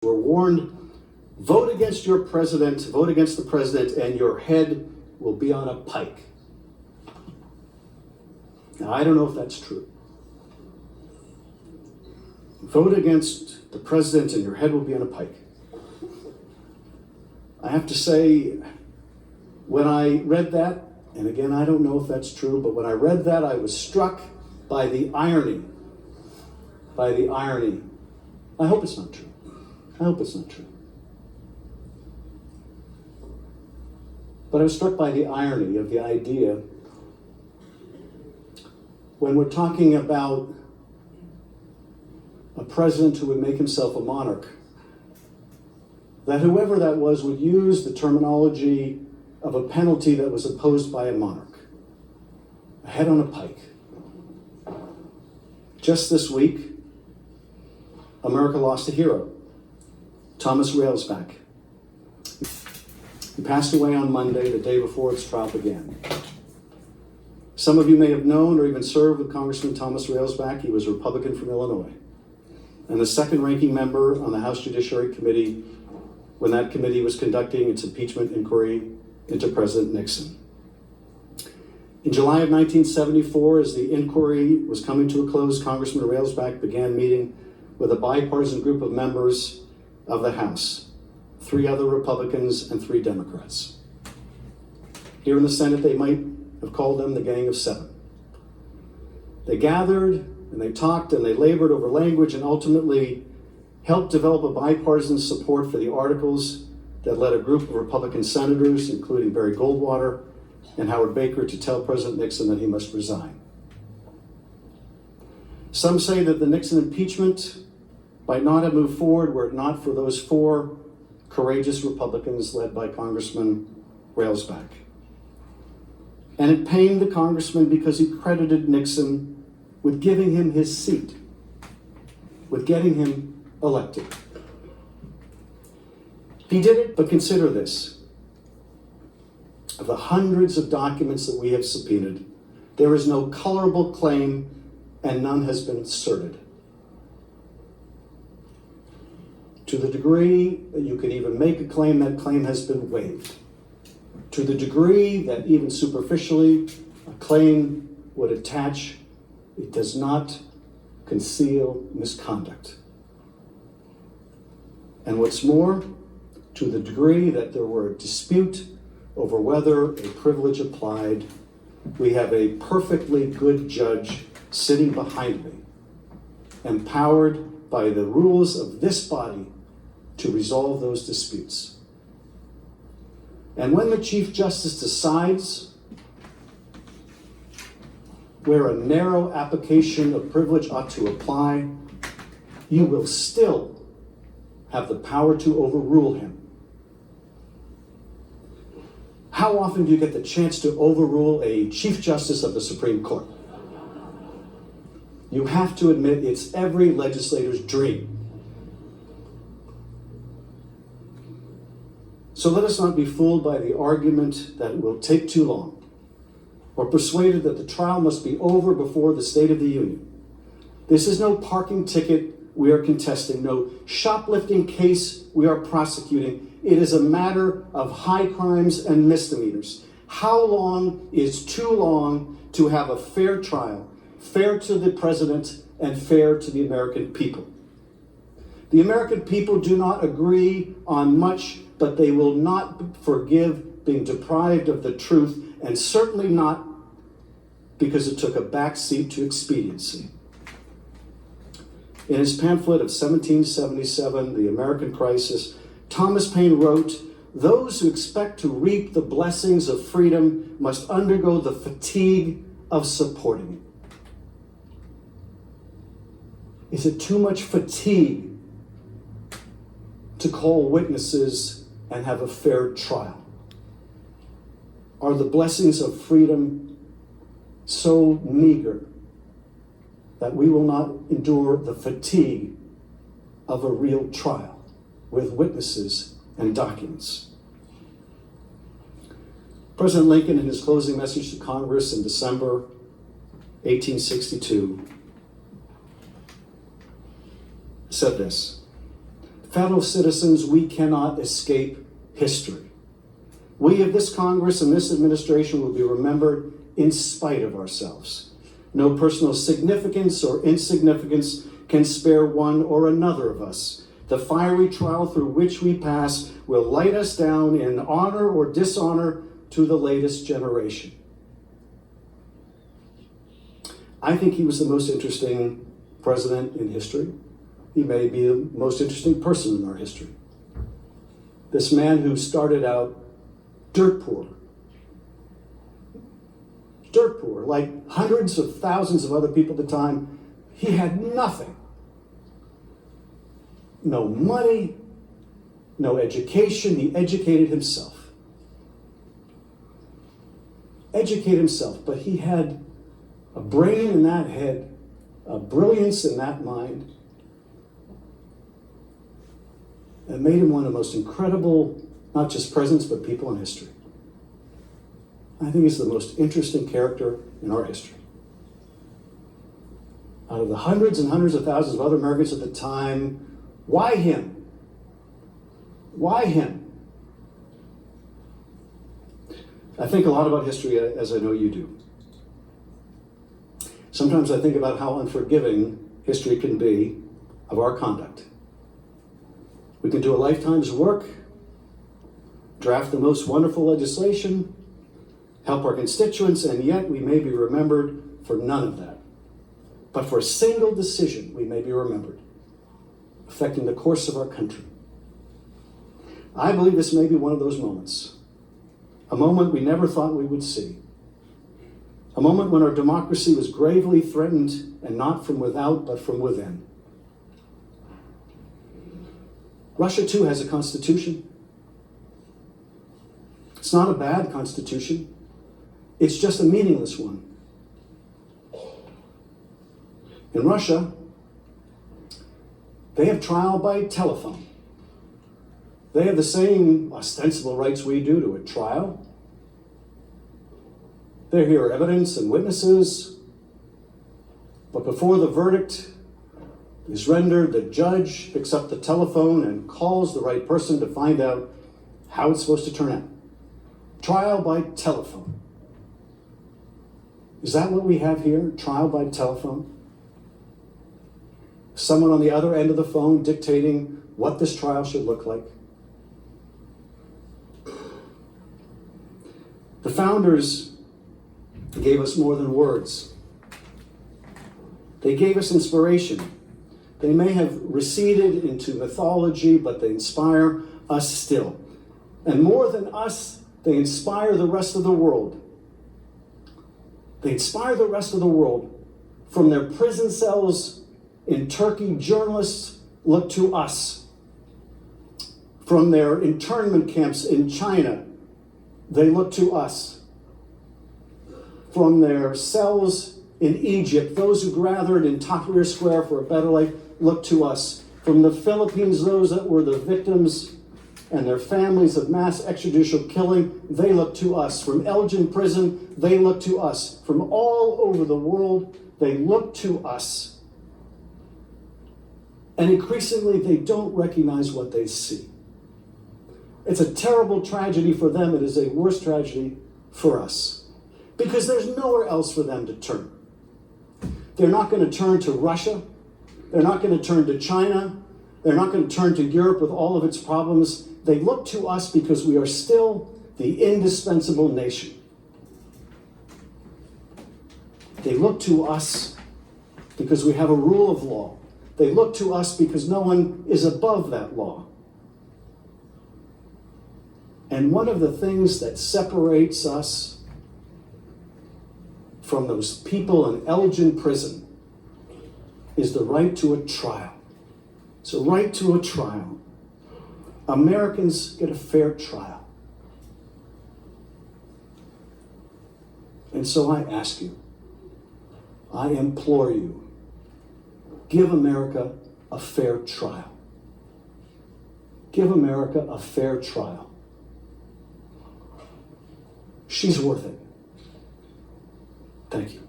were warned, vote against your president, vote against the president, and your head will be on a pike. Now, I don't know if that's true. Vote against the president and your head will be on a pike. I have to say, when I read that, and again, I don't know if that's true, but when I read that, I was struck by the irony. By the irony. I hope it's not true. I hope it's not true. But I was struck by the irony of the idea when we're talking about a president who would make himself a monarch, that whoever that was would use the terminology of a penalty that was imposed by a monarch. A head on a pike. Just this week, America lost a hero, Thomas Railsback. He passed away on Monday, the day before its trial began. Some of you may have known or even served with Congressman Thomas Railsback. He was a Republican from Illinois, and the second ranking member on the House Judiciary Committee when that committee was conducting its impeachment inquiry into President Nixon. In July of 1974, as the inquiry was coming to a close, Congressman Railsback began meeting with a bipartisan group of members of the House, 3 other Republicans and 3 Democrats. Here in the Senate, they might have called them the Gang of 7. They gathered and they talked and they labored over language and ultimately helped develop a bipartisan support for the articles that led a group of Republican senators, including Barry Goldwater and Howard Baker, to tell President Nixon that he must resign. Some say that the Nixon impeachment might not have moved forward were it not for those 4 courageous Republicans led by Congressman Railsback. And it pained the congressman because he credited Nixon with giving him his seat, with getting him elected. He did it, but consider this. Of the hundreds of documents that we have subpoenaed, there is no colorable claim and none has been asserted. To the degree that you can even make a claim, that claim has been waived. To the degree that even superficially a claim would attach, it does not conceal misconduct. And what's more, to the degree that there were a dispute over whether a privilege applied, we have a perfectly good judge sitting behind me, empowered by the rules of this body to resolve those disputes. And when the Chief Justice decides where a narrow application of privilege ought to apply, you will still have the power to overrule him. How often do you get the chance to overrule a Chief Justice of the Supreme Court? You have to admit it's every legislator's dream. So let us not be fooled by the argument that it will take too long, or persuaded that the trial must be over before the State of the Union. This is no parking ticket we are contesting, no shoplifting case we are prosecuting. It is a matter of high crimes and misdemeanors. How long is too long to have a fair trial, fair to the president and fair to the American people? The American people do not agree on much, but they will not forgive being deprived of the truth, and certainly not because it took a backseat to expediency. In his pamphlet of 1777, The American Crisis, Thomas Paine wrote, "Those who expect to reap the blessings of freedom must undergo the fatigue of supporting it." Is it too much fatigue to call witnesses and have a fair trial? Are the blessings of freedom so meager that we will not endure the fatigue of a real trial with witnesses and documents? President Lincoln, in his closing message to Congress in December 1862, said this: Fellow citizens, we cannot escape history. We of this Congress and this administration will be remembered in spite of ourselves. No personal significance or insignificance can spare one or another of us. The fiery trial through which we pass will light us down in honor or dishonor to the latest generation. I think he was the most interesting president in history. He may be the most interesting person in our history. This man who started out dirt poor, like hundreds of thousands of other people at the time. He had nothing. No money, no education. He educated himself. But he had a brain in that head, a brilliance in that mind, that made him one of the most incredible, not just presidents, but people in history. I think he's the most interesting character in our history. Out of the hundreds and hundreds of thousands of other Americans at the time, why him? Why him? I think a lot about history, as I know you do. Sometimes I think about how unforgiving history can be of our conduct. We can do a lifetime's work, draft the most wonderful legislation, help our constituents, and yet we may be remembered for none of that. But for a single decision, we may be remembered, affecting the course of our country. I believe this may be one of those moments, a moment we never thought we would see, a moment when our democracy was gravely threatened, and not from without, but from within. Russia, too, has a constitution. It's not a bad constitution. It's just a meaningless one. In Russia, they have trial by telephone. They have the same ostensible rights we do to a trial. They hear evidence and witnesses, but before the verdict is rendered, the judge picks up the telephone and calls the right person to find out how it's supposed to turn out. Trial by telephone. Is that what we have here? Trial by telephone? Someone on the other end of the phone dictating what this trial should look like. The founders gave us more than words. They gave us inspiration. They may have receded into mythology, but they inspire us still. And more than us, they inspire the rest of the world. They inspire the rest of the world. From their prison cells in Turkey, journalists look to us. From their internment camps in China, they look to us. From their cells in Egypt, those who gathered in Tahrir Square for a better life look to us. From the Philippines, those that were the victims and their families of mass extrajudicial killing, they look to us. From Elgin Prison, they look to us. From all over the world, they look to us. And increasingly, they don't recognize what they see. It's a terrible tragedy for them. It is a worse tragedy for us, because there's nowhere else for them to turn. They're not going to turn to Russia. They're not going to turn to China. They're not going to turn to Europe with all of its problems. They look to us because we are still the indispensable nation. They look to us because we have a rule of law. They look to us because no one is above that law. And one of the things that separates us from those people in Elgin Prison is the right to a trial. It's a right to a trial. Americans get a fair trial. And so I ask you, I implore you, give America a fair trial. Give America a fair trial. She's worth it. Thank you.